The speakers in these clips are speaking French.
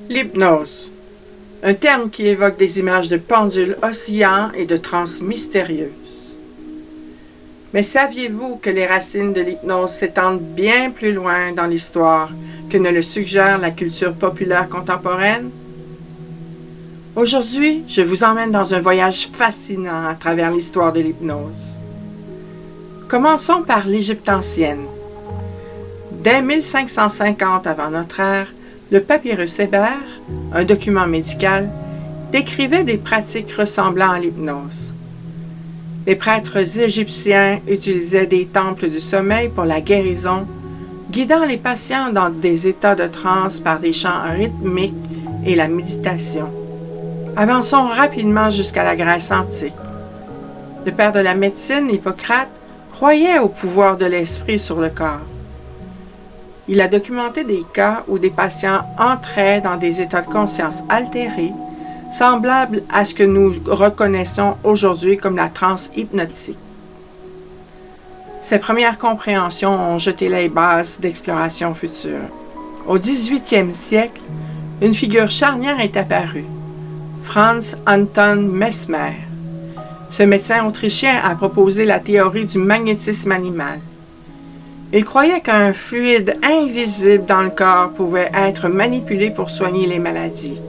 L'hypnose, un terme qui évoque des images de pendules oscillants et de transes mystérieuses. Mais saviez-vous que les racines de l'hypnose s'étendent bien plus loin dans l'histoire que ne le suggère la culture populaire contemporaine? Aujourd'hui, je vous emmène dans un voyage fascinant à travers l'histoire de l'hypnose. Commençons par l'Égypte ancienne. Dès 1550 avant notre ère, le papyrus Hébert, un document médical, décrivait des pratiques ressemblant à l'hypnose. Les prêtres égyptiens utilisaient des temples du sommeil pour la guérison, guidant les patients dans des états de transe par des chants rythmiques et la méditation. Avançons rapidement jusqu'à la Grèce antique. Le père de la médecine, Hippocrate, croyait au pouvoir de l'esprit sur le corps. Il a documenté des cas où des patients entraient dans des états de conscience altérés, semblables à ce que nous reconnaissons aujourd'hui comme la transe hypnotique. Ces premières compréhensions ont jeté les bases d'exploration future. Au 18e siècle, une figure charnière est apparue, Franz Anton Mesmer. Ce médecin autrichien a proposé la théorie du magnétisme animal. Il croyait qu'un fluide invisible dans le corps pouvait être manipulé pour soigner les maladies.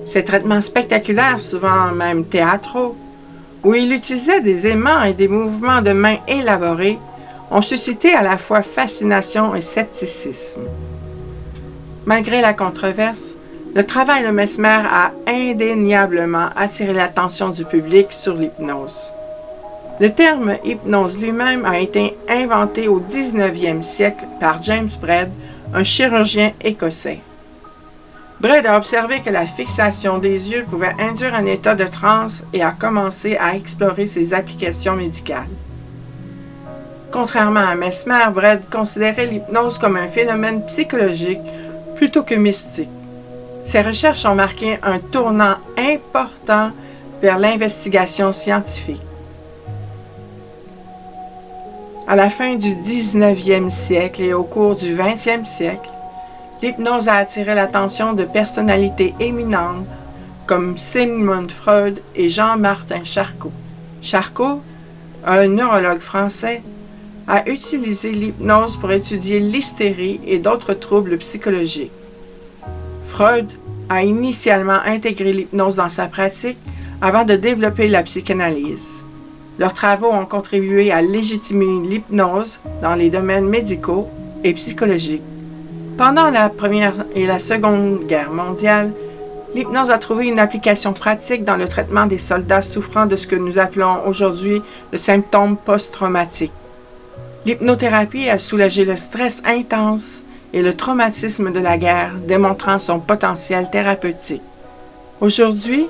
Ces traitements spectaculaires, souvent même théâtraux, où il utilisait des aimants et des mouvements de main élaborés, ont suscité à la fois fascination et scepticisme. Malgré la controverse, le travail de Mesmer a indéniablement attiré l'attention du public sur l'hypnose. Le terme hypnose lui-même a été inventé au 19e siècle par James Braid, un chirurgien écossais. Braid a observé que la fixation des yeux pouvait induire un état de transe et a commencé à explorer ses applications médicales. Contrairement à Mesmer, Braid considérait l'hypnose comme un phénomène psychologique plutôt que mystique. Ses recherches ont marqué un tournant important vers l'investigation scientifique. À la fin du 19e siècle et au cours du 20e siècle, l'hypnose a attiré l'attention de personnalités éminentes comme Sigmund Freud et Jean-Martin Charcot. Charcot, un neurologue français, a utilisé l'hypnose pour étudier l'hystérie et d'autres troubles psychologiques. Freud a initialement intégré l'hypnose dans sa pratique avant de développer la psychanalyse. Leurs travaux ont contribué à légitimer l'hypnose dans les domaines médicaux et psychologiques. Pendant la Première et la Seconde Guerre mondiale, l'hypnose a trouvé une application pratique dans le traitement des soldats souffrant de ce que nous appelons aujourd'hui le symptôme post-traumatique. L'hypnothérapie a soulagé le stress intense et le traumatisme de la guerre, démontrant son potentiel thérapeutique. Aujourd'hui,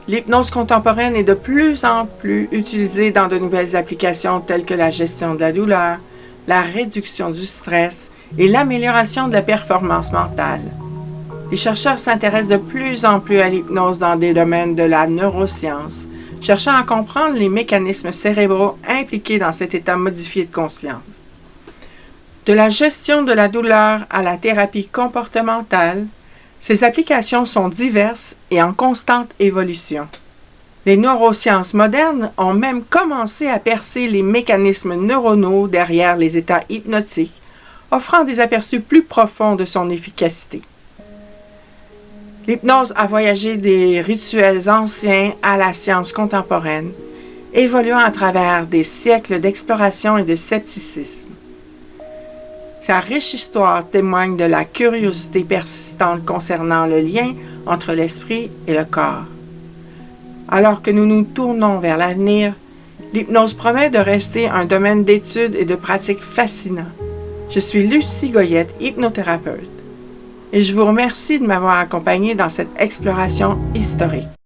l'hypnose contemporaine est de plus en plus utilisée dans de nouvelles applications telles que la gestion de la douleur, la réduction du stress et l'amélioration de la performance mentale. Les chercheurs s'intéressent de plus en plus à l'hypnose dans des domaines de la neuroscience, cherchant à comprendre les mécanismes cérébraux impliqués dans cet état modifié de conscience. De la gestion de la douleur à la thérapie comportementale, ces applications sont diverses et en constante évolution. Les neurosciences modernes ont même commencé à percer les mécanismes neuronaux derrière les états hypnotiques, offrant des aperçus plus profonds de son efficacité. L'hypnose a voyagé des rituels anciens à la science contemporaine, évoluant à travers des siècles d'exploration et de scepticisme. Sa riche histoire témoigne de la curiosité persistante concernant le lien entre l'esprit et le corps. Alors que nous nous tournons vers l'avenir, l'hypnose promet de rester un domaine d'études et de pratiques fascinant. Je suis Lucie Goyette, hypnothérapeute, et je vous remercie de m'avoir accompagnée dans cette exploration historique.